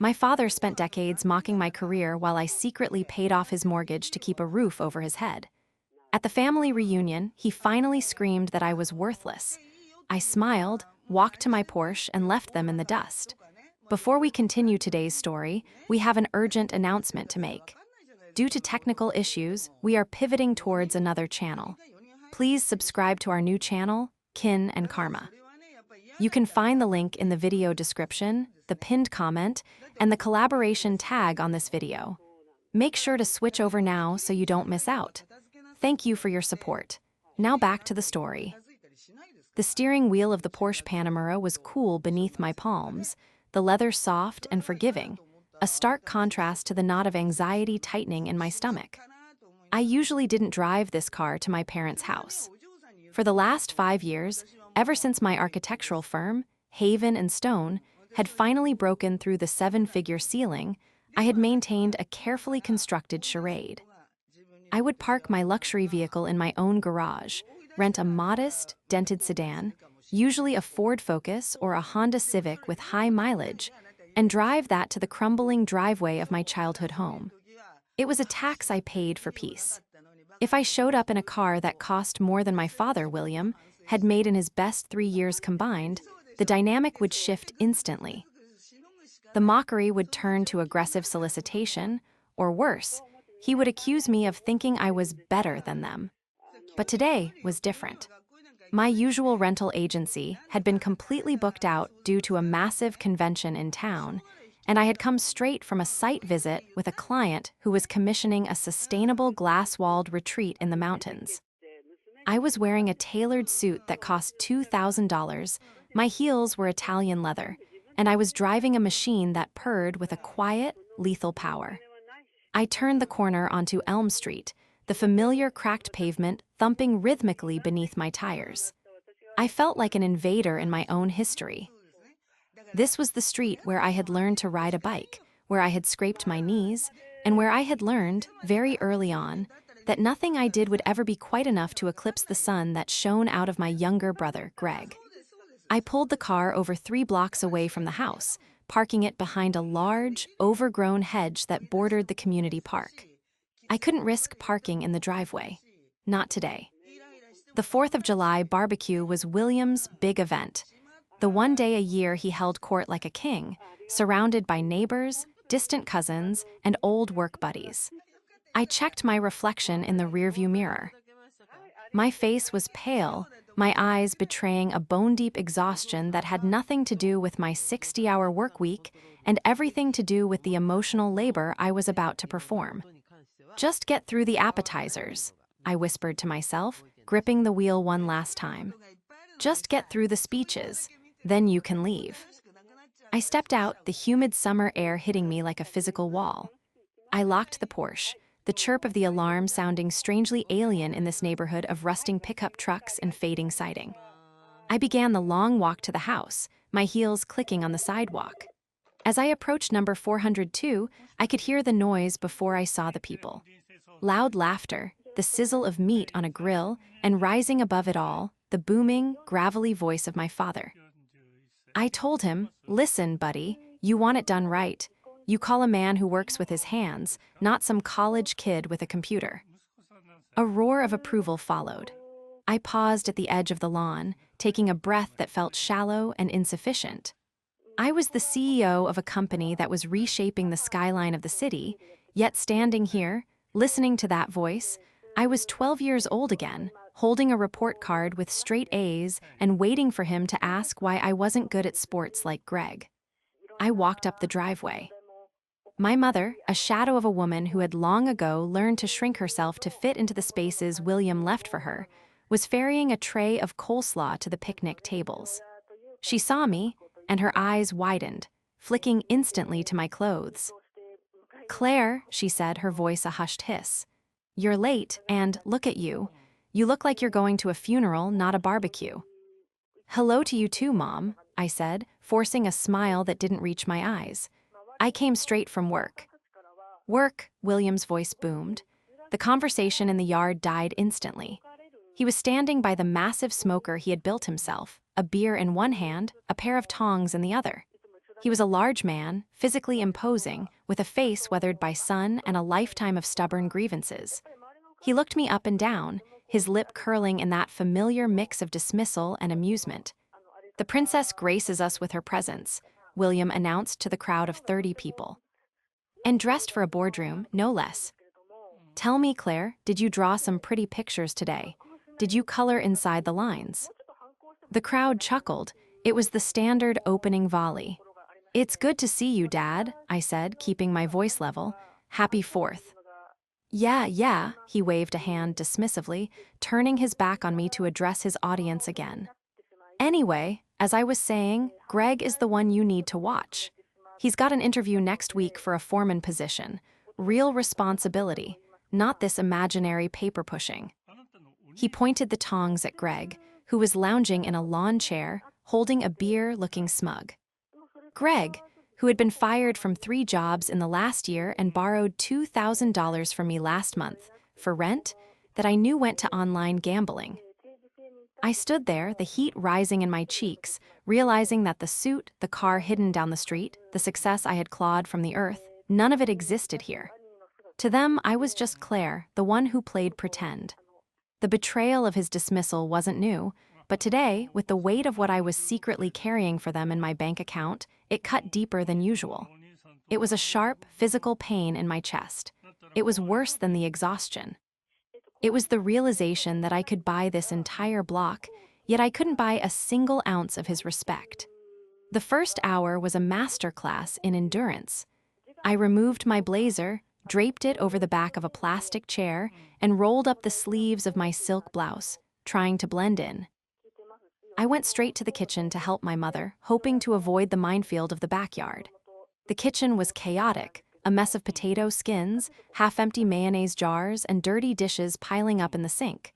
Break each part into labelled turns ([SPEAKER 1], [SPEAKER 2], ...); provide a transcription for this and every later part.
[SPEAKER 1] My father spent decades mocking my career while I secretly paid off his mortgage to keep a roof over his head. At the family reunion, he finally screamed that I was worthless. I smiled, walked to my Porsche, and left them in the dust. Before we continue today's story, we have an urgent announcement to make. Due to technical issues, we are pivoting towards another channel. Please subscribe to our new channel, Kin and Karma. You can find the link in the video description, the pinned comment, and the collaboration tag on this video. Make sure to switch over now so you don't miss out. Thank you for your support. Now back to the story. The steering wheel of the Porsche Panamera was cool beneath my palms, the leather soft and forgiving, a stark contrast to the knot of anxiety tightening in my stomach. I usually didn't drive this car to my parents' house. For the last 5 years, ever since my architectural firm, Haven and Stone, had finally broken through the 7-figure ceiling, I had maintained a carefully constructed charade. I would park my luxury vehicle in my own garage, rent a modest, dented sedan, usually a Ford Focus or a Honda Civic with high mileage, and drive that to the crumbling driveway of my childhood home. It was a tax I paid for peace. If I showed up in a car that cost more than my father, William, had made in his best 3 years combined, the dynamic would shift instantly. The mockery would turn to aggressive solicitation, or worse, he would accuse me of thinking I was better than them. But today was different. My usual rental agency had been completely booked out due to a massive convention in town, and I had come straight from a site visit with a client who was commissioning a sustainable glass-walled retreat in the mountains. I was wearing a tailored suit that cost $2,000, my heels were Italian leather, and I was driving a machine that purred with a quiet, lethal power. I turned the corner onto Elm Street, the familiar cracked pavement thumping rhythmically beneath my tires. I felt like an invader in my own history. This was the street where I had learned to ride a bike, where I had scraped my knees, and where I had learned, very early on, that nothing I did would ever be quite enough to eclipse the sun that shone out of my younger brother, Greg. I pulled the car over 3 blocks away from the house, parking it behind a large, overgrown hedge that bordered the community park. I couldn't risk parking in the driveway. Not today. The 4th of July barbecue was William's big event. The one day a year he held court like a king, surrounded by neighbors, distant cousins, and old work buddies. I checked my reflection in the rearview mirror. My face was pale, my eyes betraying a bone-deep exhaustion that had nothing to do with my 60-hour work week and everything to do with the emotional labor I was about to perform. "Just get through the appetizers," I whispered to myself, gripping the wheel one last time. "Just get through the speeches, then you can leave." I stepped out, the humid summer air hitting me like a physical wall. I locked the Porsche, the chirp of the alarm sounding strangely alien in this neighborhood of rusting pickup trucks and fading siding. I began the long walk to the house, my heels clicking on the sidewalk. As I approached number 402, I could hear the noise before I saw the people. Loud laughter, the sizzle of meat on a grill, and rising above it all, the booming, gravelly voice of my father. I told him, "Listen, buddy, you want it done right. You call a man who works with his hands, not some college kid with a computer." A roar of approval followed. I paused at the edge of the lawn, taking a breath that felt shallow and insufficient. I was the CEO of a company that was reshaping the skyline of the city, yet standing here, listening to that voice, I was 12 years old again, holding a report card with straight A's and waiting for him to ask why I wasn't good at sports like Greg. I walked up the driveway. My mother, a shadow of a woman who had long ago learned to shrink herself to fit into the spaces William left for her, was ferrying a tray of coleslaw to the picnic tables. She saw me, and her eyes widened, flicking instantly to my clothes. "Claire," she said, her voice a hushed hiss. "You're late, and look at you. You look like you're going to a funeral, not a barbecue." "Hello to you too, Mom," I said, forcing a smile that didn't reach my eyes. "I came straight from work." "Work," William's voice boomed. The conversation in the yard died instantly. He was standing by the massive smoker he had built himself, a beer in one hand, a pair of tongs in the other. He was a large man, physically imposing, with a face weathered by sun and a lifetime of stubborn grievances. He looked me up and down, his lip curling in that familiar mix of dismissal and amusement. "The princess graces us with her presence," William announced to the crowd of 30 people. "And dressed for a boardroom, no less. Tell me, Claire, did you draw some pretty pictures today? Did you color inside the lines?" The crowd chuckled. It was the standard opening volley. "It's good to see you, Dad," I said, keeping my voice level. "Happy 4th. Yeah, he waved a hand dismissively, turning his back on me to address his audience again. "Anyway, as I was saying, Greg is the one you need to watch. He's got an interview next week for a foreman position. Real responsibility, not this imaginary paper pushing." He pointed the tongs at Greg, who was lounging in a lawn chair, holding a beer looking smug. Greg, who had been fired from 3 jobs in the last year and borrowed $2,000 from me last month, for rent, that I knew went to online gambling. I stood there, the heat rising in my cheeks, realizing that the suit, the car hidden down the street, the success I had clawed from the earth, none of it existed here. To them, I was just Claire, the one who played pretend. The betrayal of his dismissal wasn't new, but today, with the weight of what I was secretly carrying for them in my bank account, it cut deeper than usual. It was a sharp, physical pain in my chest. It was worse than the exhaustion. It was the realization that I could buy this entire block, yet I couldn't buy a single ounce of his respect. The first hour was a masterclass in endurance. I removed my blazer, draped it over the back of a plastic chair, and rolled up the sleeves of my silk blouse, trying to blend in. I went straight to the kitchen to help my mother, hoping to avoid the minefield of the backyard. The kitchen was chaotic, a mess of potato skins, half-empty mayonnaise jars, and dirty dishes piling up in the sink.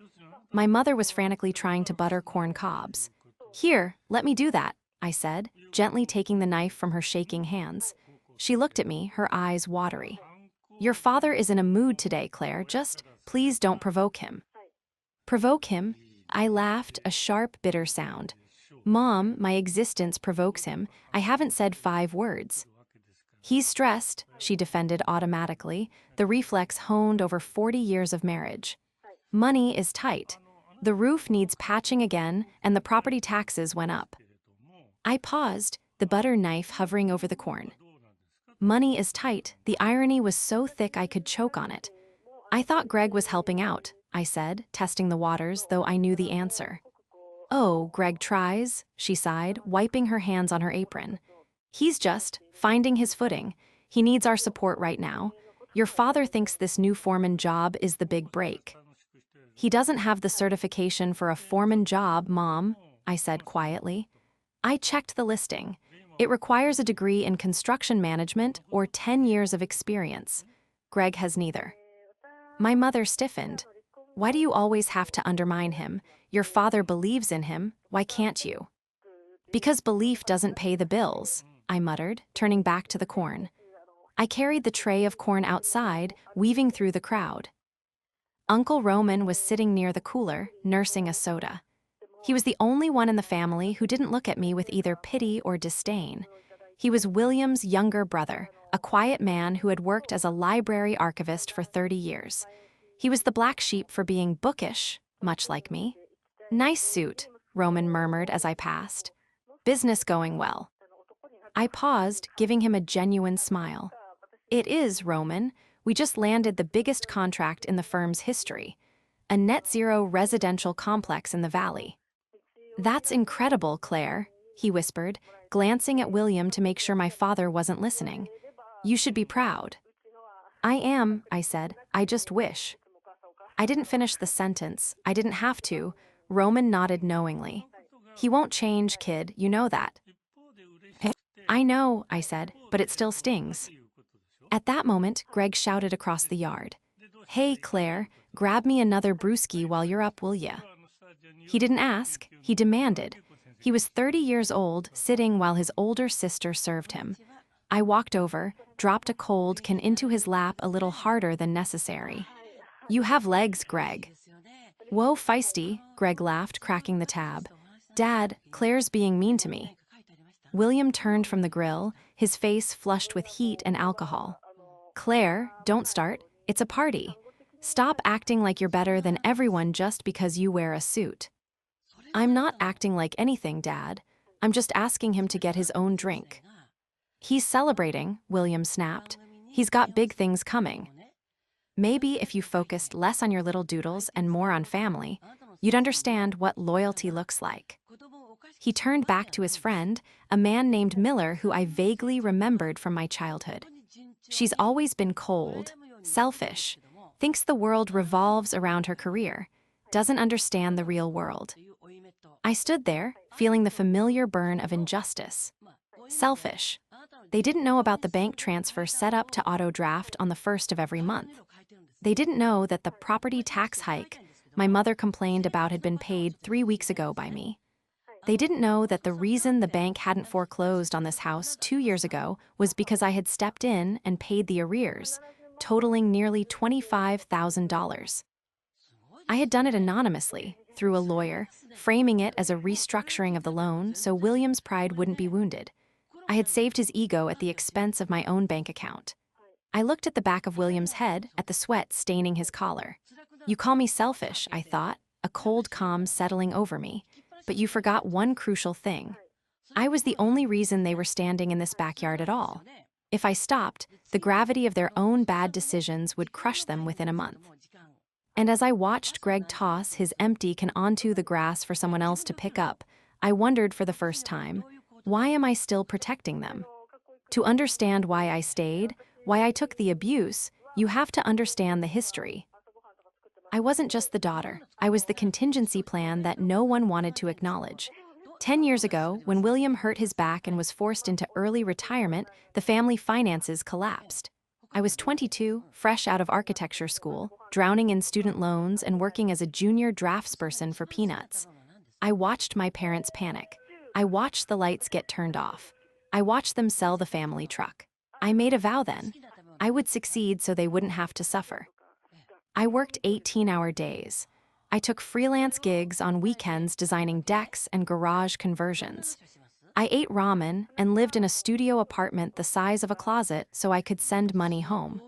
[SPEAKER 1] My mother was frantically trying to butter corn cobs. "Here, let me do that," I said, gently taking the knife from her shaking hands. She looked at me, her eyes watery. "Your father is in a mood today, Claire. Just, please don't provoke him." "Provoke him?" I laughed, a sharp, bitter sound. "Mom, my existence provokes him. I haven't said 5 words." "He's stressed," she defended automatically, the reflex honed over 40 years of marriage. "Money is tight. The roof needs patching again, and the property taxes went up." I paused, the butter knife hovering over the corn. Money is tight. The irony was so thick I could choke on it. "I thought Greg was helping out," I said, testing the waters, though I knew the answer. "Oh, Greg tries," she sighed, wiping her hands on her apron. "He's just finding his footing. He needs our support right now. Your father thinks this new foreman job is the big break." "He doesn't have the certification for a foreman job, Mom," I said quietly. "I checked the listing. It requires a degree in construction management or 10 years of experience. Greg has neither." My mother stiffened. "Why do you always have to undermine him? Your father believes in him. Why can't you?" "Because belief doesn't pay the bills," I muttered, turning back to the corn. I carried the tray of corn outside, weaving through the crowd. Uncle Roman was sitting near the cooler, nursing a soda. He was the only one in the family who didn't look at me with either pity or disdain. He was William's younger brother, a quiet man who had worked as a library archivist for 30 years. He was the black sheep for being bookish, much like me. "Nice suit," Roman murmured as I passed. "Business going well." I paused, giving him a genuine smile. "It is, Roman. We just landed the biggest contract in the firm's history. A net-zero residential complex in the valley." "That's incredible, Claire," he whispered, glancing at William to make sure my father wasn't listening. "You should be proud." "I am," I said. "I just wish." I didn't finish the sentence. I didn't have to. Roman nodded knowingly. "He won't change, kid, you know that." "I know," I said, "but it still stings." At that moment, Greg shouted across the yard. "Hey, Claire, grab me another brewski while you're up, will ya?" He didn't ask, he demanded. He was 30 years old, sitting while his older sister served him. I walked over, dropped a cold can into his lap a little harder than necessary. "You have legs, Greg." "Whoa, feisty," Greg laughed, cracking the tab. "Dad, Claire's being mean to me." William turned from the grill, his face flushed with heat and alcohol. Claire, don't start. It's a party. Stop acting like you're better than everyone just because you wear a suit. I'm not acting like anything, Dad. I'm just asking him to get his own drink. He's celebrating, William snapped. He's got big things coming. Maybe if you focused less on your little doodles and more on family, you'd understand what loyalty looks like. He turned back to his friend, a man named Miller who I vaguely remembered from my childhood. She's always been cold, selfish, thinks the world revolves around her career, doesn't understand the real world. I stood there, feeling the familiar burn of injustice. Selfish. They didn't know about the bank transfer set up to auto-draft on the first of every month. They didn't know that the property tax hike my mother complained about had been paid 3 weeks ago by me. They didn't know that the reason the bank hadn't foreclosed on this house 2 years ago was because I had stepped in and paid the arrears, totaling nearly $25,000. I had done it anonymously, through a lawyer, framing it as a restructuring of the loan so William's pride wouldn't be wounded. I had saved his ego at the expense of my own bank account. I looked at the back of William's head, at the sweat staining his collar. You call me selfish, I thought, a cold calm settling over me. But you forgot one crucial thing. I was the only reason they were standing in this backyard at all. If I stopped, the gravity of their own bad decisions would crush them within a month. And as I watched Greg toss his empty can onto the grass for someone else to pick up, I wondered for the first time, why am I still protecting them? To understand why I stayed, why I took the abuse, you have to understand the history. I wasn't just the daughter, I was the contingency plan that no one wanted to acknowledge. 10 years ago, when William hurt his back and was forced into early retirement, the family finances collapsed. I was 22, fresh out of architecture school, drowning in student loans and working as a junior draftsperson for peanuts. I watched my parents panic. I watched the lights get turned off. I watched them sell the family truck. I made a vow then. I would succeed so they wouldn't have to suffer. I worked 18-hour days. I took freelance gigs on weekends designing decks and garage conversions. I ate ramen and lived in a studio apartment the size of a closet so I could send money home.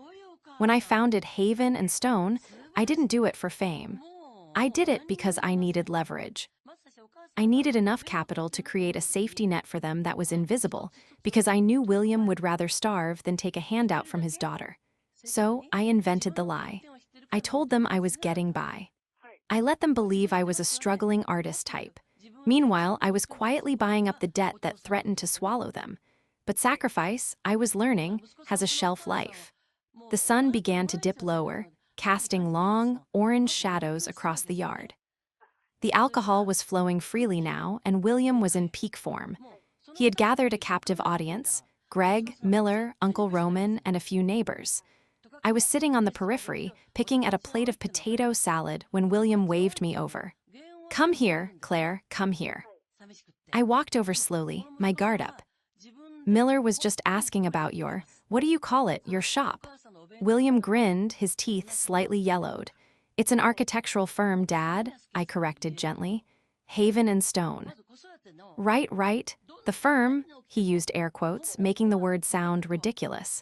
[SPEAKER 1] When I founded Haven and Stone, I didn't do it for fame. I did it because I needed leverage. I needed enough capital to create a safety net for them that was invisible, because I knew William would rather starve than take a handout from his daughter. So I invented the lie. I told them I was getting by. I let them believe I was a struggling artist type. Meanwhile, I was quietly buying up the debt that threatened to swallow them. But sacrifice, I was learning, has a shelf life. The sun began to dip lower, casting long, orange shadows across the yard. The alcohol was flowing freely now, and William was in peak form. He had gathered a captive audience: Greg, Miller, Uncle Roman, and a few neighbors. I was sitting on the periphery, picking at a plate of potato salad when William waved me over. Come here, Claire, come here. I walked over slowly, my guard up. Miller was just asking about what do you call it, your shop? William grinned, his teeth slightly yellowed. It's an architectural firm, Dad, I corrected gently. Haven and Stone. Right. The firm, he used air quotes, making the word sound ridiculous.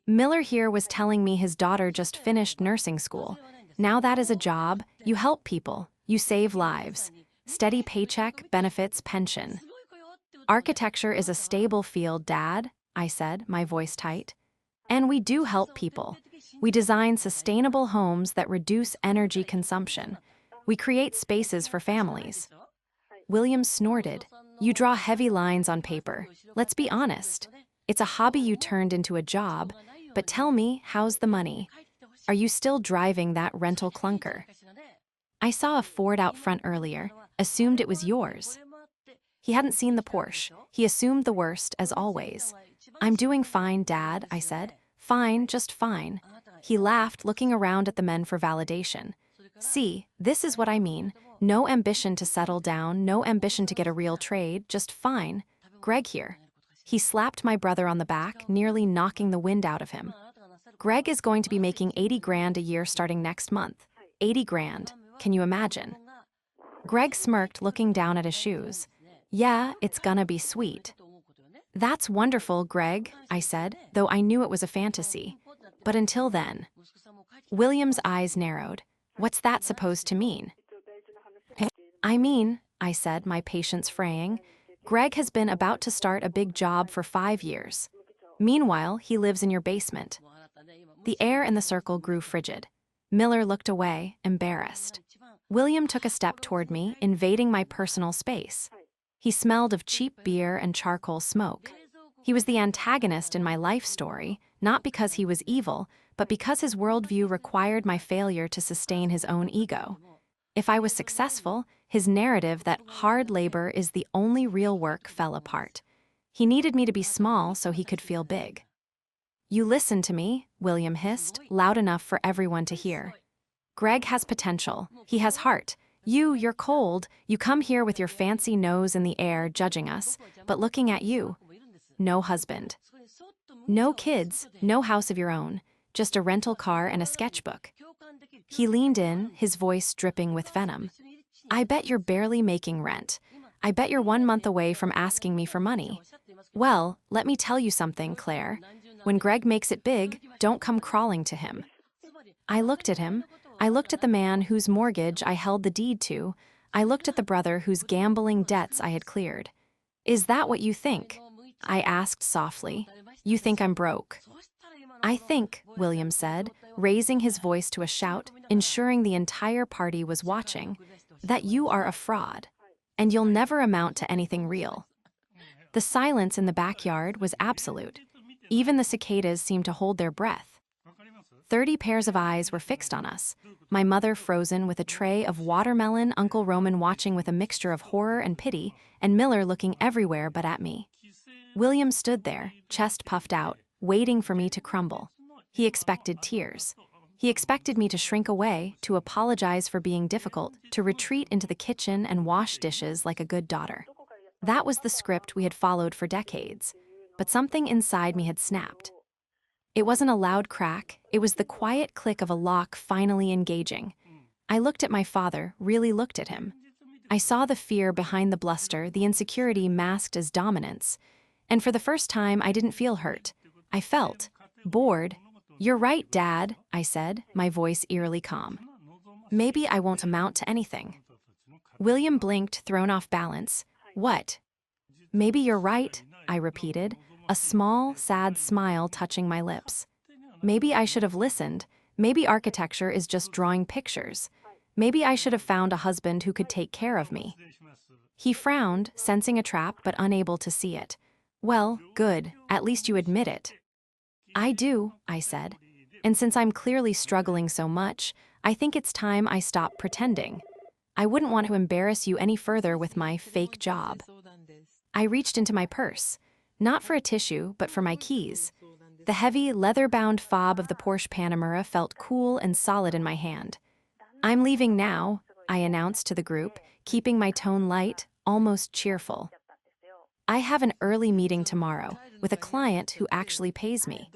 [SPEAKER 1] Miller here was telling me his daughter just finished nursing school. Now that is a job, you help people, you save lives. Steady paycheck, benefits, pension. Architecture is a stable field, Dad, I said, my voice tight. And we do help people. We design sustainable homes that reduce energy consumption. We create spaces for families. William snorted. You draw heavy lines on paper. Let's be honest. It's a hobby you turned into a job, but tell me, how's the money? Are you still driving that rental clunker? I saw a Ford out front earlier, assumed it was yours. He hadn't seen the Porsche. He assumed the worst, as always. I'm doing fine, Dad, I said. Fine, just fine. He laughed, looking around at the men for validation. See, this is what I mean. No ambition to settle down, no ambition to get a real trade, just fine. Greg here. He slapped my brother on the back, nearly knocking the wind out of him. Greg is going to be making 80 grand a year starting next month. 80 grand. Can you imagine? Greg smirked, looking down at his shoes. Yeah, it's gonna be sweet. That's wonderful, Greg, I said, though I knew it was a fantasy. But until then. William's eyes narrowed. What's that supposed to mean? I mean, I said, my patience fraying, Greg has been about to start a big job for 5 years. Meanwhile, he lives in your basement. The air in the circle grew frigid. Miller looked away, embarrassed. William took a step toward me, invading my personal space. He smelled of cheap beer and charcoal smoke. He was the antagonist in my life story, not because he was evil, but because his worldview required my failure to sustain his own ego. If I was successful, his narrative that hard labor is the only real work fell apart. He needed me to be small so he could feel big. You listen to me, William hissed, loud enough for everyone to hear. Greg has potential. He has heart. You're cold. You come here with your fancy nose in the air judging us, but looking at you. No husband. No kids, no house of your own, just a rental car and a sketchbook. He leaned in, his voice dripping with venom. I bet you're barely making rent. I bet you're 1 month away from asking me for money. Well, let me tell you something, Claire. When Greg makes it big, don't come crawling to him. I looked at him. I looked at the man whose mortgage I held the deed to. I looked at the brother whose gambling debts I had cleared. Is that what you think? I asked softly. You think I'm broke? I think, William said, raising his voice to a shout, ensuring the entire party was watching, that you are a fraud, and you'll never amount to anything real. The silence in the backyard was absolute. Even the cicadas seemed to hold their breath. 30 pairs of eyes were fixed on us, my mother frozen with a tray of watermelon, Uncle Roman watching with a mixture of horror and pity, and Miller looking everywhere but at me. William stood there, chest puffed out, waiting for me to crumble. He expected tears. He expected me to shrink away, to apologize for being difficult, to retreat into the kitchen and wash dishes like a good daughter. That was the script we had followed for decades, but something inside me had snapped. It wasn't a loud crack, it was the quiet click of a lock finally engaging. I looked at my father, really looked at him. I saw the fear behind the bluster, the insecurity masked as dominance. And for the first time, I didn't feel hurt. I felt bored. You're right, Dad, I said, my voice eerily calm. Maybe I won't amount to anything. William blinked, thrown off balance. What? Maybe you're right, I repeated, a small, sad smile touching my lips. Maybe I should have listened. Maybe architecture is just drawing pictures. Maybe I should have found a husband who could take care of me. He frowned, sensing a trap but unable to see it. Well, good, at least you admit it. I do, I said. And since I'm clearly struggling so much, I think it's time I stop pretending. I wouldn't want to embarrass you any further with my fake job. I reached into my purse, not for a tissue, but for my keys. The heavy, leather-bound fob of the Porsche Panamera felt cool and solid in my hand. I'm leaving now, I announced to the group, keeping my tone light, almost cheerful. I have an early meeting tomorrow with a client who actually pays me.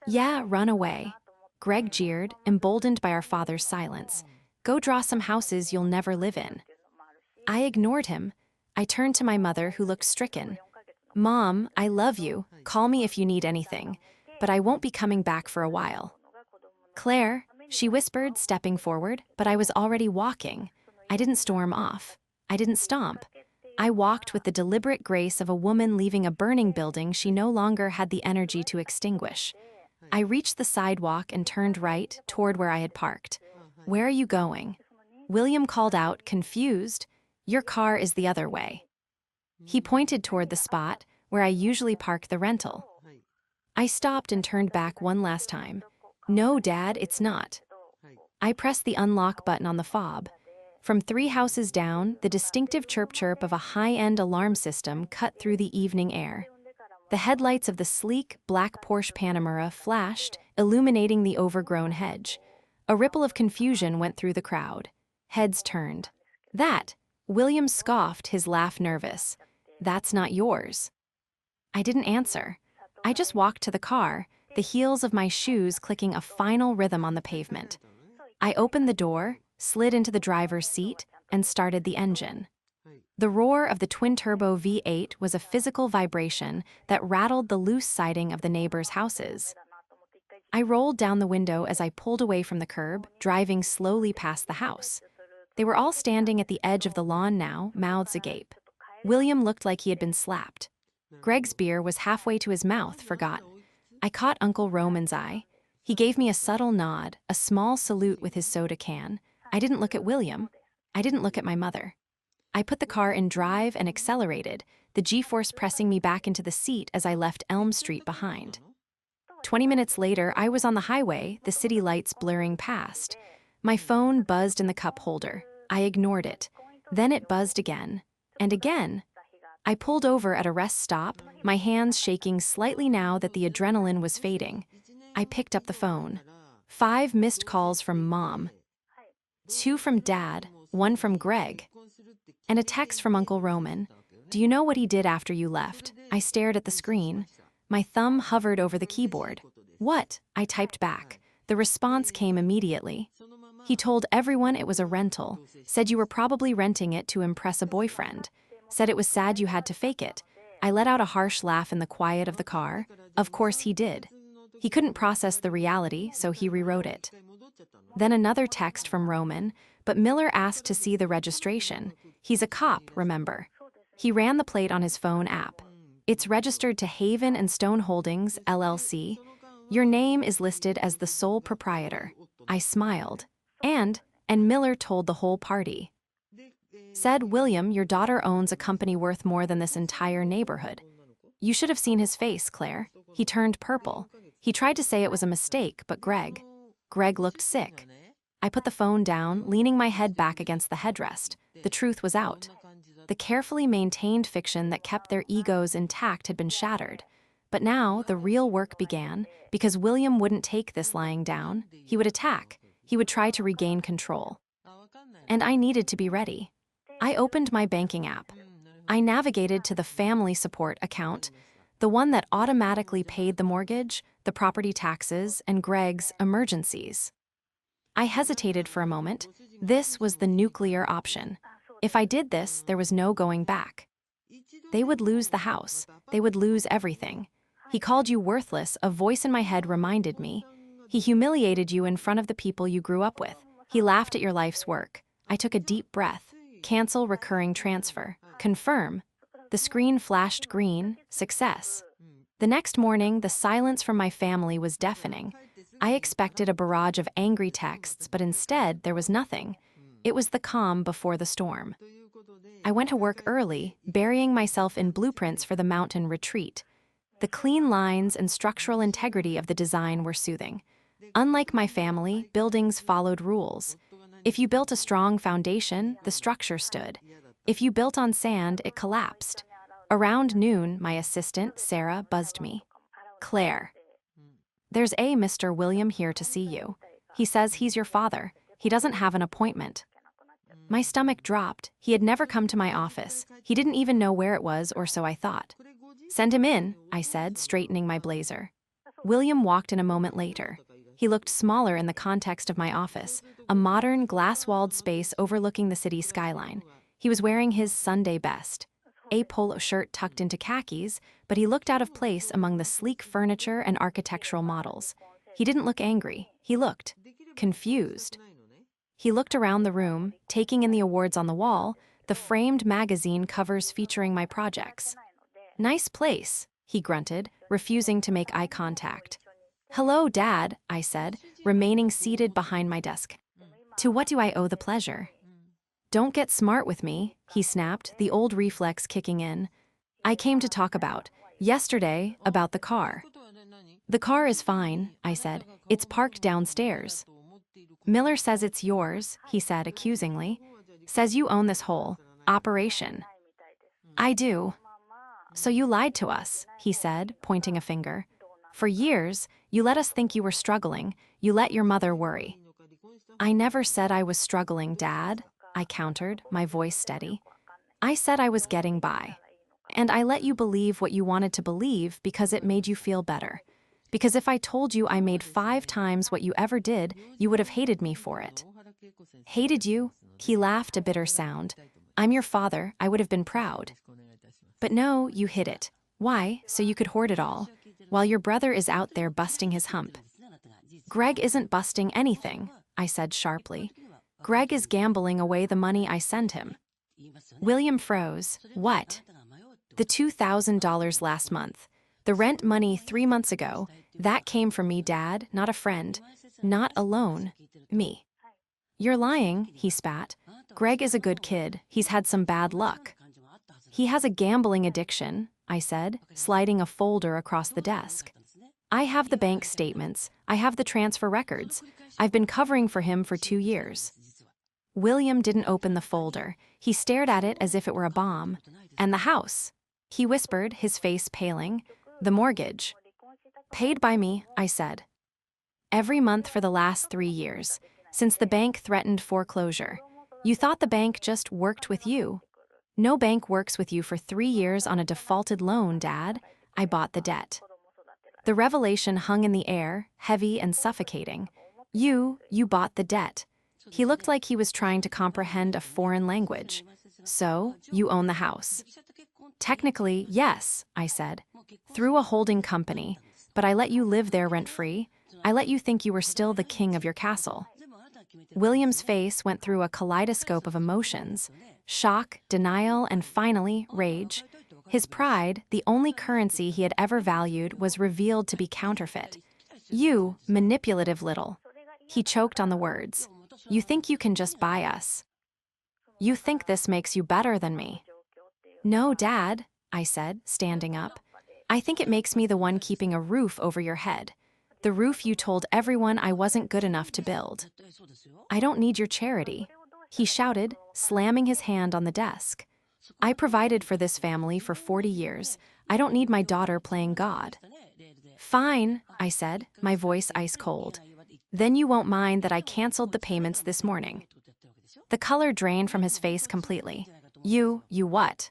[SPEAKER 1] Yeah, run away. Greg jeered, emboldened by our father's silence. Go draw some houses you'll never live in. I ignored him. I turned to my mother, who looked stricken. Mom, I love you. Call me if you need anything, but I won't be coming back for a while. Claire, she whispered, stepping forward, but I was already walking. I didn't storm off. I didn't stomp. I walked with the deliberate grace of a woman leaving a burning building she no longer had the energy to extinguish. I reached the sidewalk and turned right, toward where I had parked. Where are you going? William called out, confused. Your car is the other way. He pointed toward the spot where I usually park the rental. I stopped and turned back one last time. No, Dad, it's not. I pressed the unlock button on the fob. From 3 houses down, the distinctive chirp-chirp of a high-end alarm system cut through the evening air. The headlights of the sleek, black Porsche Panamera flashed, illuminating the overgrown hedge. A ripple of confusion went through the crowd. Heads turned. That, William scoffed, his laugh nervous. That's not yours. I didn't answer. I just walked to the car, the heels of my shoes clicking a final rhythm on the pavement. I opened the door, slid into the driver's seat, and started the engine. The roar of the twin-turbo V8 was a physical vibration that rattled the loose siding of the neighbors' houses. I rolled down the window as I pulled away from the curb, driving slowly past the house. They were all standing at the edge of the lawn now, mouths agape. William looked like he had been slapped. Greg's beer was halfway to his mouth, forgot. I caught Uncle Roman's eye. He gave me a subtle nod, a small salute with his soda can. I didn't look at William. I didn't look at my mother. I put the car in drive and accelerated, the G-force pressing me back into the seat as I left Elm Street behind. 20 minutes later, I was on the highway, the city lights blurring past. My phone buzzed in the cup holder. I ignored it. Then it buzzed again. And again. I pulled over at a rest stop, my hands shaking slightly now that the adrenaline was fading. I picked up the phone. 5 missed calls from Mom. 2 from Dad, 1 from Greg. And a text from Uncle Roman. "Do you know what he did after you left?" I stared at the screen. My thumb hovered over the keyboard. "What?" I typed back. The response came immediately. "He told everyone it was a rental, said you were probably renting it to impress a boyfriend, said it was sad you had to fake it." I let out a harsh laugh in the quiet of the car. Of course he did. He couldn't process the reality, so he rewrote it. Then another text from Roman, but Miller asked to see the registration. He's a cop, remember? He ran the plate on his phone app. "It's registered to Haven and Stone Holdings, LLC. Your name is listed as the sole proprietor." I smiled. And Miller told the whole party. Said, "William, your daughter owns a company worth more than this entire neighborhood." You should have seen his face, Claire. He turned purple. He tried to say it was a mistake, but Greg looked sick. I put the phone down, leaning my head back against the headrest. The truth was out. The carefully maintained fiction that kept their egos intact had been shattered. But now the real work began, because William wouldn't take this lying down. He would attack. He would try to regain control. And I needed to be ready. I opened my banking app. I navigated to the family support account, the one that automatically paid the mortgage, the property taxes, and Greg's emergencies. I hesitated for a moment. This was the nuclear option. If I did this, there was no going back. They would lose the house. They would lose everything. "He called you worthless," a voice in my head reminded me. "He humiliated you in front of the people you grew up with. He laughed at your life's work." I took a deep breath. Cancel recurring transfer. Confirm. The screen flashed green. Success. The next morning, the silence from my family was deafening. I expected a barrage of angry texts, but instead, there was nothing. It was the calm before the storm. I went to work early, burying myself in blueprints for the mountain retreat. The clean lines and structural integrity of the design were soothing. Unlike my family, buildings followed rules. If you built a strong foundation, the structure stood. If you built on sand, it collapsed. Around noon, my assistant, Sarah, buzzed me. "Claire, there's a Mr. William here to see you. He says he's your father. He doesn't have an appointment." My stomach dropped. He had never come to my office. He didn't even know where it was, or so I thought. "Send him in," I said, straightening my blazer. William walked in a moment later. He looked smaller in the context of my office, a modern, glass-walled space overlooking the city skyline. He was wearing his Sunday best, a polo shirt tucked into khakis, but he looked out of place among the sleek furniture and architectural models. He didn't look angry. He looked confused. He looked around the room, taking in the awards on the wall, the framed magazine covers featuring my projects. "Nice place," he grunted, refusing to make eye contact. "Hello, Dad," I said, remaining seated behind my desk. "To what do I owe the pleasure?" "Don't get smart with me," he snapped, the old reflex kicking in. "I came to talk about the car." "The car is fine," I said. "It's parked downstairs." "Miller says it's yours," he said accusingly. "Says you own this whole operation." "I do." "So you lied to us," he said, pointing a finger. "For years, you let us think you were struggling. You let your mother worry." "I never said I was struggling, Dad," I countered, my voice steady. "I said I was getting by. And I let you believe what you wanted to believe because it made you feel better. Because if I told you I made 5 times what you ever did, you would have hated me for it." "Hated you?" He laughed a bitter sound. I'm your father, I would have been proud. But no, you hid it. Why? So you could hoard it all, while your brother is out there busting his hump. Greg isn't busting anything, I said sharply. Greg is gambling away the money I send him. William froze. What? The $2,000 last month. The rent money 3 months ago. That came from me, Dad, not a friend. Not a loan. Me. You're lying, he spat. Greg is a good kid. He's had some bad luck. He has a gambling addiction, I said, sliding a folder across the desk. I have the bank statements. I have the transfer records. I've been covering for him for 2 years. William didn't open the folder. He stared at it as if it were a bomb. And the house, he whispered, his face paling. The mortgage. Paid by me, I said. Every month for the last 3 years, since the bank threatened foreclosure. You thought the bank just worked with you. No bank works with you for 3 years on a defaulted loan, Dad. I bought the debt. The revelation hung in the air, heavy and suffocating. You bought the debt. He looked like he was trying to comprehend a foreign language. So, you own the house. Technically, yes, I said. Through a holding company, but I let you live there rent-free. I let you think you were still the king of your castle. William's face went through a kaleidoscope of emotions. Shock, denial, and finally, rage. His pride, the only currency he had ever valued, was revealed to be counterfeit. You, manipulative little. He choked on the words. You think you can just buy us. You think this makes you better than me. No, Dad, I said, standing up. I think it makes me the one keeping a roof over your head. The roof you told everyone I wasn't good enough to build. I don't need your charity, he shouted, slamming his hand on the desk. I provided for this family for 40 years. I don't need my daughter playing God. Fine, I said, my voice ice cold. Then you won't mind that I canceled the payments this morning. The color drained from his face completely. You what?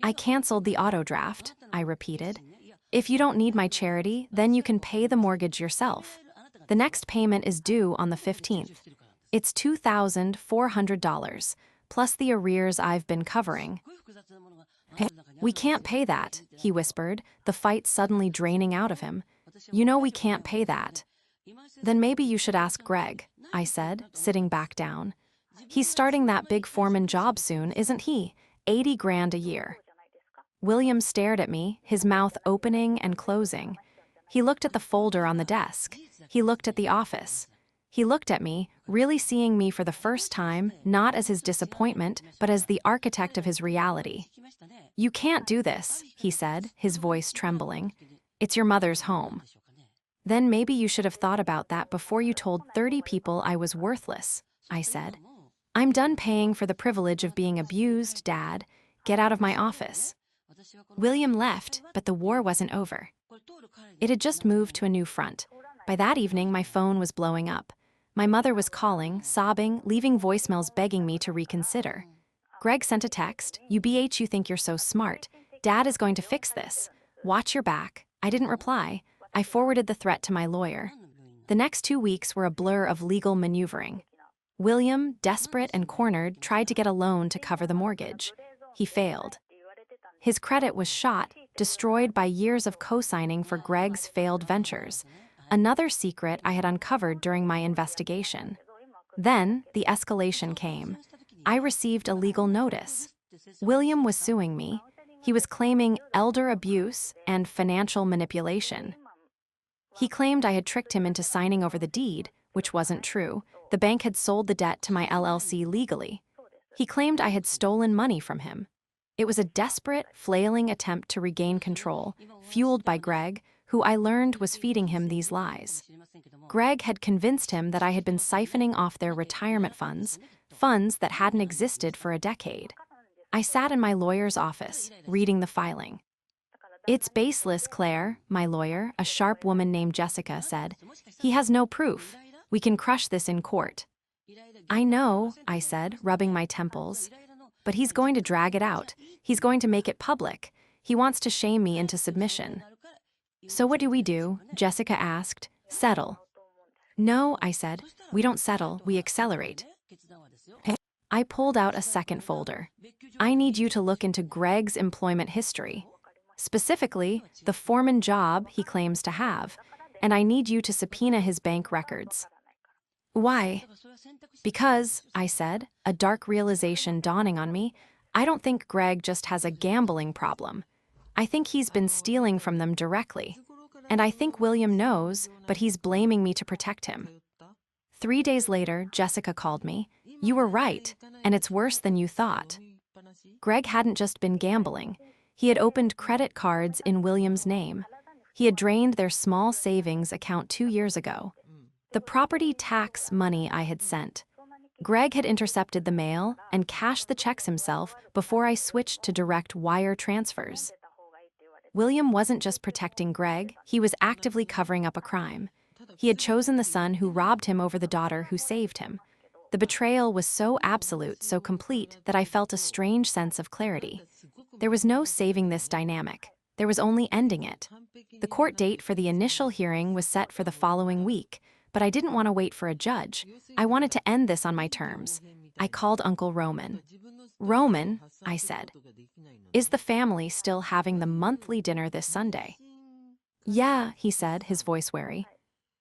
[SPEAKER 1] I canceled the auto draft, I repeated. If you don't need my charity, then you can pay the mortgage yourself. The next payment is due on the 15th. It's $2,400, plus the arrears I've been covering. We can't pay that, he whispered, the fight suddenly draining out of him. You know we can't pay that. Then maybe you should ask Greg, I said, sitting back down. He's starting that big foreman job soon, isn't he? 80 grand a year. William stared at me, his mouth opening and closing. He looked at the folder on the desk. He looked at the office. He looked at me, really seeing me for the first time, not as his disappointment, but as the architect of his reality. You can't do this, he said, his voice trembling. It's your mother's home. Then maybe you should have thought about that before you told 30 people I was worthless, I said. I'm done paying for the privilege of being abused, Dad. Get out of my office. William left, but the war wasn't over. It had just moved to a new front. By that evening, my phone was blowing up. My mother was calling, sobbing, leaving voicemails begging me to reconsider. Greg sent a text, you think you're so smart. Dad is going to fix this. Watch your back. I didn't reply. I forwarded the threat to my lawyer. The next 2 weeks were a blur of legal maneuvering. William, desperate and cornered, tried to get a loan to cover the mortgage. He failed. His credit was shot, destroyed by years of co-signing for Greg's failed ventures, another secret I had uncovered during my investigation. Then, the escalation came. I received a legal notice. William was suing me. He was claiming elder abuse and financial manipulation. He claimed I had tricked him into signing over the deed, which wasn't true. The bank had sold the debt to my LLC legally. He claimed I had stolen money from him. It was a desperate, flailing attempt to regain control, fueled by Greg, who I learned was feeding him these lies. Greg had convinced him that I had been siphoning off their retirement funds, funds that hadn't existed for a decade. I sat in my lawyer's office, reading the filing. It's baseless, Claire, my lawyer, a sharp woman named Jessica, said. He has no proof. We can crush this in court. I know, I said, rubbing my temples. But he's going to drag it out. He's going to make it public. He wants to shame me into submission. So what do? Jessica asked. Settle. No, I said. We don't settle, we accelerate. I pulled out a second folder. I need you to look into Greg's employment history. Specifically, the foreman job he claims to have, and I need you to subpoena his bank records. Why? Because, I said, a dark realization dawning on me, I don't think Greg just has a gambling problem. I think he's been stealing from them directly. And I think William knows, but he's blaming me to protect him. 3 days later, Jessica called me. You were right, and it's worse than you thought. Greg hadn't just been gambling. He had opened credit cards in William's name. He had drained their small savings account 2 years ago. The property tax money I had sent. Greg had intercepted the mail and cashed the checks himself before I switched to direct wire transfers. William wasn't just protecting Greg, he was actively covering up a crime. He had chosen the son who robbed him over the daughter who saved him. The betrayal was so absolute, so complete, that I felt a strange sense of clarity. There was no saving this dynamic. There was only ending it. The court date for the initial hearing was set for the following week, but I didn't want to wait for a judge. I wanted to end this on my terms. I called Uncle Roman. Roman, I said, is the family still having the monthly dinner this Sunday? Yeah, he said, his voice wary.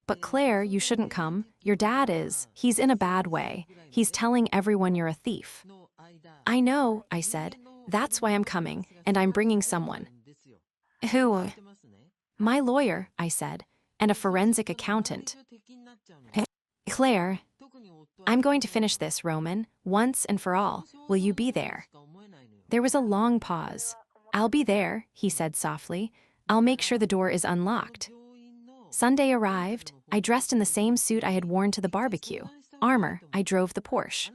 [SPEAKER 1] But Claire, you shouldn't come. Your dad is. He's in a bad way. He's telling everyone you're a thief. I know, I said. That's why I'm coming, and I'm bringing someone. Who? My lawyer, I said, and a forensic accountant. Claire, I'm going to finish this, Roman, once and for all. Will you be there? There was a long pause. I'll be there, he said softly. I'll make sure the door is unlocked. Sunday arrived. I dressed in the same suit I had worn to the barbecue. Armor, I drove the Porsche.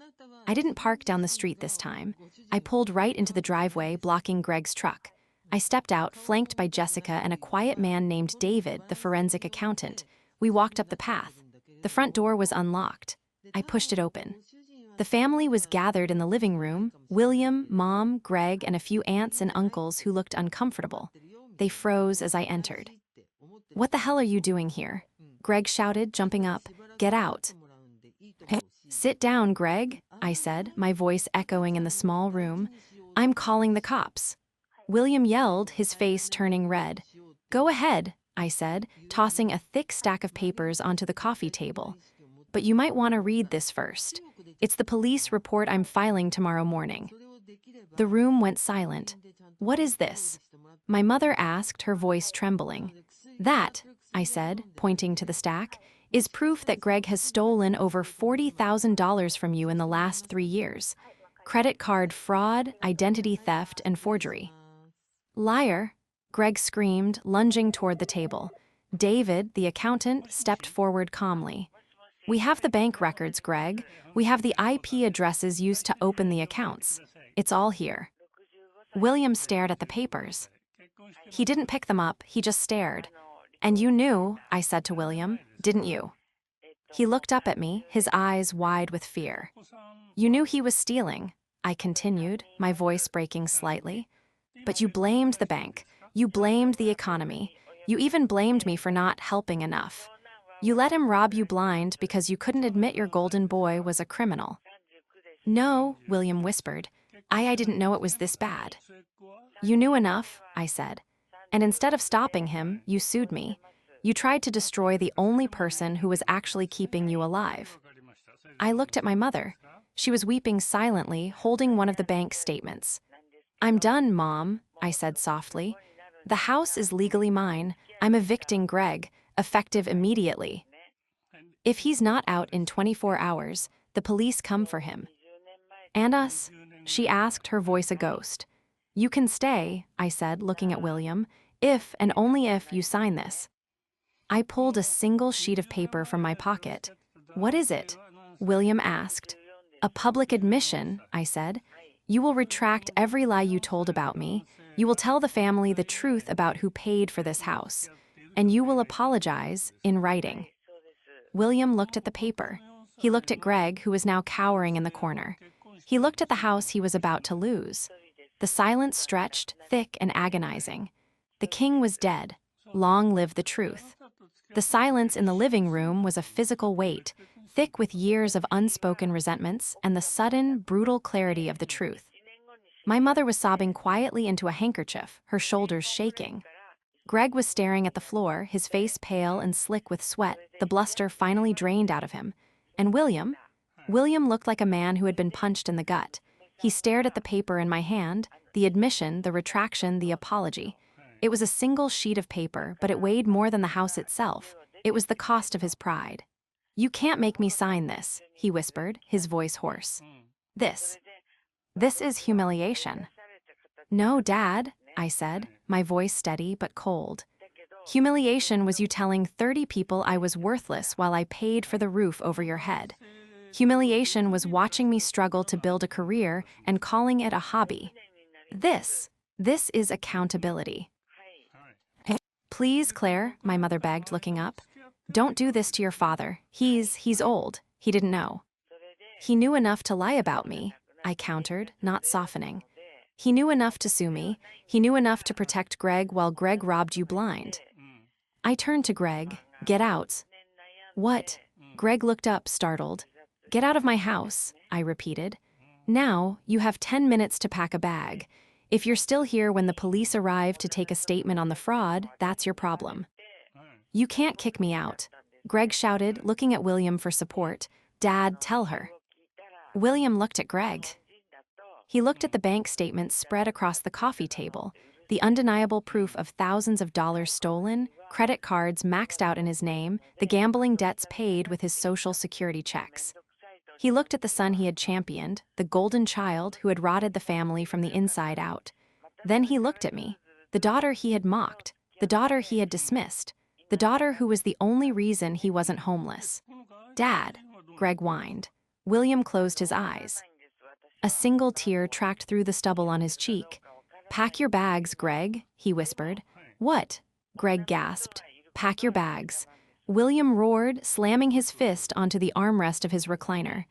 [SPEAKER 1] I didn't park down the street this time. I pulled right into the driveway, blocking Greg's truck. I stepped out, flanked by Jessica and a quiet man named David, the forensic accountant. We walked up the path. The front door was unlocked. I pushed it open. The family was gathered in the living room: William, Mom, Greg, and a few aunts and uncles who looked uncomfortable. They froze as I entered. What the hell are you doing here? Greg shouted, jumping up. Get out. Sit down, Greg, I said, my voice echoing in the small room. I'm calling the cops. William yelled, his face turning red. Go ahead, I said, tossing a thick stack of papers onto the coffee table. But you might want to read this first. It's the police report I'm filing tomorrow morning. The room went silent. What is this? My mother asked, her voice trembling. That, I said, pointing to the stack, is proof that Greg has stolen over $40,000 from you in the last 3 years. Credit card fraud, identity theft, and forgery. Liar, Greg screamed, lunging toward the table. David, the accountant, stepped forward calmly. We have the bank records, Greg. We have the IP addresses used to open the accounts. It's all here. William stared at the papers. He didn't pick them up, he just stared. And you knew, I said to William, didn't you? He looked up at me, his eyes wide with fear. You knew he was stealing, I continued, my voice breaking slightly. But you blamed the bank. You blamed the economy. You even blamed me for not helping enough. You let him rob you blind because you couldn't admit your golden boy was a criminal. No, William whispered. I didn't know it was this bad. You knew enough, I said. And instead of stopping him, you sued me. You tried to destroy the only person who was actually keeping you alive. I looked at my mother. She was weeping silently, holding one of the bank statements. I'm done, Mom, I said softly. The house is legally mine. I'm evicting Greg, effective immediately. If he's not out in 24 hours, the police come for him. And us? She asked, her voice a ghost. You can stay, I said, looking at William, if and only if you sign this. I pulled a single sheet of paper from my pocket. What is it? William asked. A public admission, I said. You will retract every lie you told about me. You will tell the family the truth about who paid for this house. And you will apologize in writing. William looked at the paper. He looked at Greg, who was now cowering in the corner. He looked at the house he was about to lose. The silence stretched, thick and agonizing. The king was dead. Long live the truth. The silence in the living room was a physical weight, thick with years of unspoken resentments and the sudden, brutal clarity of the truth. My mother was sobbing quietly into a handkerchief, her shoulders shaking. Greg was staring at the floor, his face pale and slick with sweat, the bluster finally drained out of him. And William looked like a man who had been punched in the gut. He stared at the paper in my hand, the admission, the retraction, the apology. It was a single sheet of paper, but it weighed more than the house itself. It was the cost of his pride. "You can't make me sign this," he whispered, his voice hoarse. This is humiliation." "No, Dad," I said, my voice steady but cold. "Humiliation was you telling 30 people I was worthless while I paid for the roof over your head. Humiliation was watching me struggle to build a career and calling it a hobby. This is accountability." "Please, Claire," my mother begged, looking up. "Don't do this to your father. He's old. He didn't know." "He knew enough to lie about me," I countered, not softening. "He knew enough to sue me. He knew enough to protect Greg while Greg robbed you blind." I turned to Greg. "Get out." "What?" Greg looked up, startled. "Get out of my house," I repeated. "Now, you have 10 minutes to pack a bag. If you're still here when the police arrive to take a statement on the fraud, that's your problem." "You can't kick me out," Greg shouted, looking at William for support. "Dad, tell her." William looked at Greg. He looked at the bank statements spread across the coffee table, the undeniable proof of thousands of dollars stolen, credit cards maxed out in his name, the gambling debts paid with his Social Security checks. He looked at the son he had championed, the golden child who had rotted the family from the inside out. Then he looked at me, the daughter he had mocked, the daughter he had dismissed, the daughter who was the only reason he wasn't homeless. "Dad," Greg whined. William closed his eyes. A single tear tracked through the stubble on his cheek. "Pack your bags, Greg," he whispered. "What?" Greg gasped. "Pack your bags." William roared, slamming his fist onto the armrest of his recliner.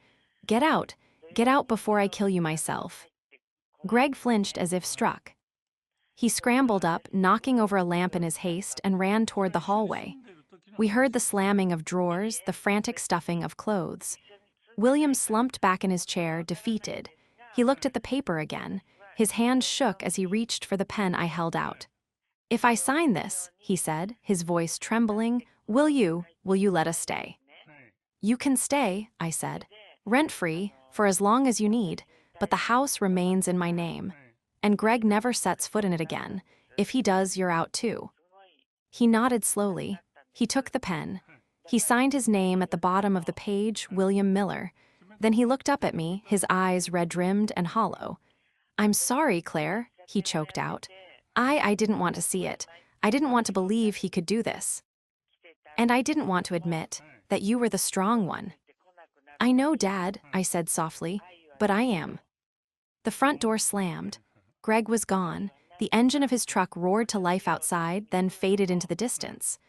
[SPEAKER 1] Get out before I kill you myself." Greg flinched as if struck. He scrambled up, knocking over a lamp in his haste, and ran toward the hallway. We heard the slamming of drawers, the frantic stuffing of clothes. William slumped back in his chair, defeated. He looked at the paper again. His hand shook as he reached for the pen I held out. "If I sign this," he said, his voice trembling, will you let us stay?" "You can stay," I said, "rent-free, for as long as you need, but the house remains in my name. And Greg never sets foot in it again. If he does, you're out too." He nodded slowly. He took the pen. He signed his name at the bottom of the page, William Miller. Then he looked up at me, his eyes red-rimmed and hollow. "I'm sorry, Claire," he choked out. I didn't want to see it. I didn't want to believe he could do this. And I didn't want to admit that you were the strong one." "I know, Dad," I said softly, "but I am." The front door slammed. Greg was gone. The engine of his truck roared to life outside, then faded into the distance.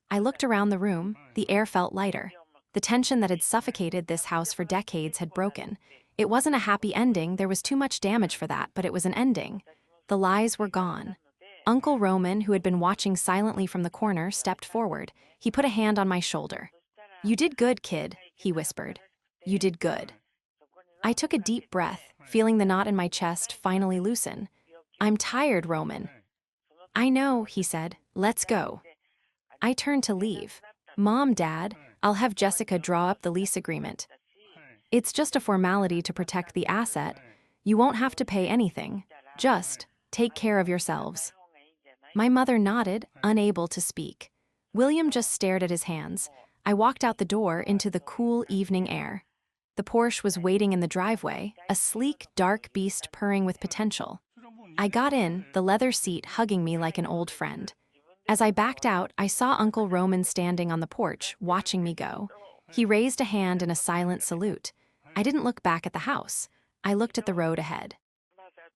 [SPEAKER 1] I looked around the room. The air felt lighter. The tension that had suffocated this house for decades had broken. It wasn't a happy ending, there was too much damage for that, but it was an ending. The lies were gone. Uncle Roman, who had been watching silently from the corner, stepped forward. He put a hand on my shoulder. "You did good, kid," he whispered. "You did good." I took a deep breath, feeling the knot in my chest finally loosen. "I'm tired, Roman." "I know," he said. "Let's go." I turned to leave. "Mom, Dad, I'll have Jessica draw up the lease agreement. It's just a formality to protect the asset. You won't have to pay anything. Just take care of yourselves." My mother nodded, unable to speak. William just stared at his hands. I walked out the door into the cool evening air. The Porsche was waiting in the driveway, a sleek, dark beast purring with potential. I got in, the leather seat hugging me like an old friend. As I backed out, I saw Uncle Roman standing on the porch, watching me go. He raised a hand in a silent salute. I didn't look back at the house. I looked at the road ahead.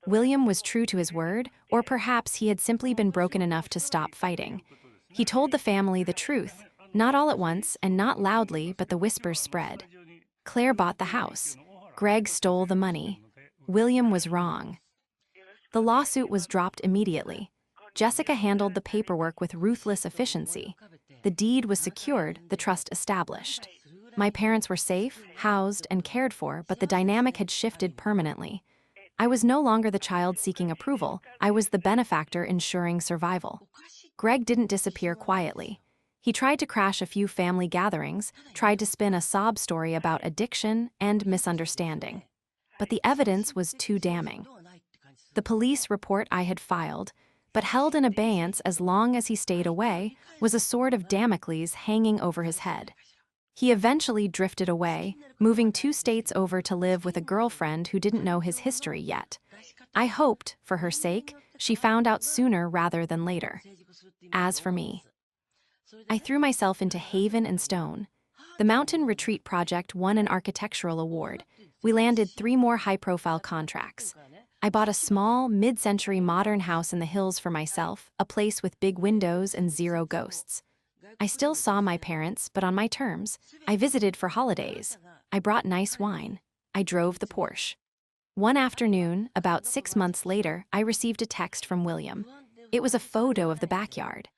[SPEAKER 1] William was true to his word, or perhaps he had simply been broken enough to stop fighting. He told the family the truth, not all at once and not loudly, but the whispers spread. Claire bought the house. Greg stole the money. William was wrong. The lawsuit was dropped immediately. Jessica handled the paperwork with ruthless efficiency. The deed was secured, the trust established. My parents were safe, housed, and cared for, but the dynamic had shifted permanently. I was no longer the child seeking approval, I was the benefactor ensuring survival. Greg didn't disappear quietly. He tried to crash a few family gatherings, tried to spin a sob story about addiction and misunderstanding. But the evidence was too damning. The police report I had filed, but held in abeyance as long as he stayed away, was a sword of Damocles hanging over his head. He eventually drifted away, moving 2 states over to live with a girlfriend who didn't know his history yet. I hoped, for her sake, she found out sooner rather than later. As for me, I threw myself into Haven and Stone. The Mountain Retreat project won an architectural award. We landed 3 more high-profile contracts. I bought a small, mid-century modern house in the hills for myself, a place with big windows and 0 ghosts. I still saw my parents, but on my terms. I visited for holidays. I brought nice wine. I drove the Porsche. One afternoon, about 6 months later, I received a text from William. It was a photo of the backyard.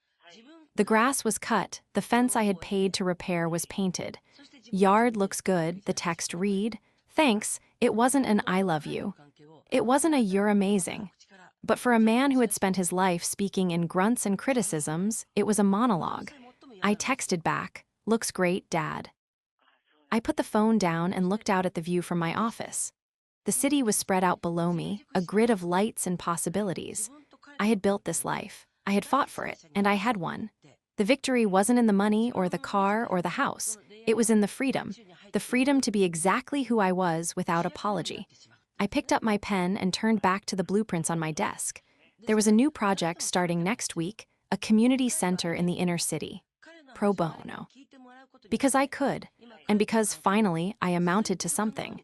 [SPEAKER 1] The grass was cut, the fence I had paid to repair was painted. Yard looks good, the text read. Thanks, it wasn't an I love you. It wasn't a you're amazing. But for a man who had spent his life speaking in grunts and criticisms, it was a monologue. I texted back, looks great, Dad. I put the phone down and looked out at the view from my office. The city was spread out below me, a grid of lights and possibilities. I had built this life. I had fought for it, and I had won. The victory wasn't in the money or the car or the house. It was in the freedom to be exactly who I was without apology. I picked up my pen and turned back to the blueprints on my desk. There was a new project starting next week, a community center in the inner city. Pro bono. Because I could, and because finally I amounted to something.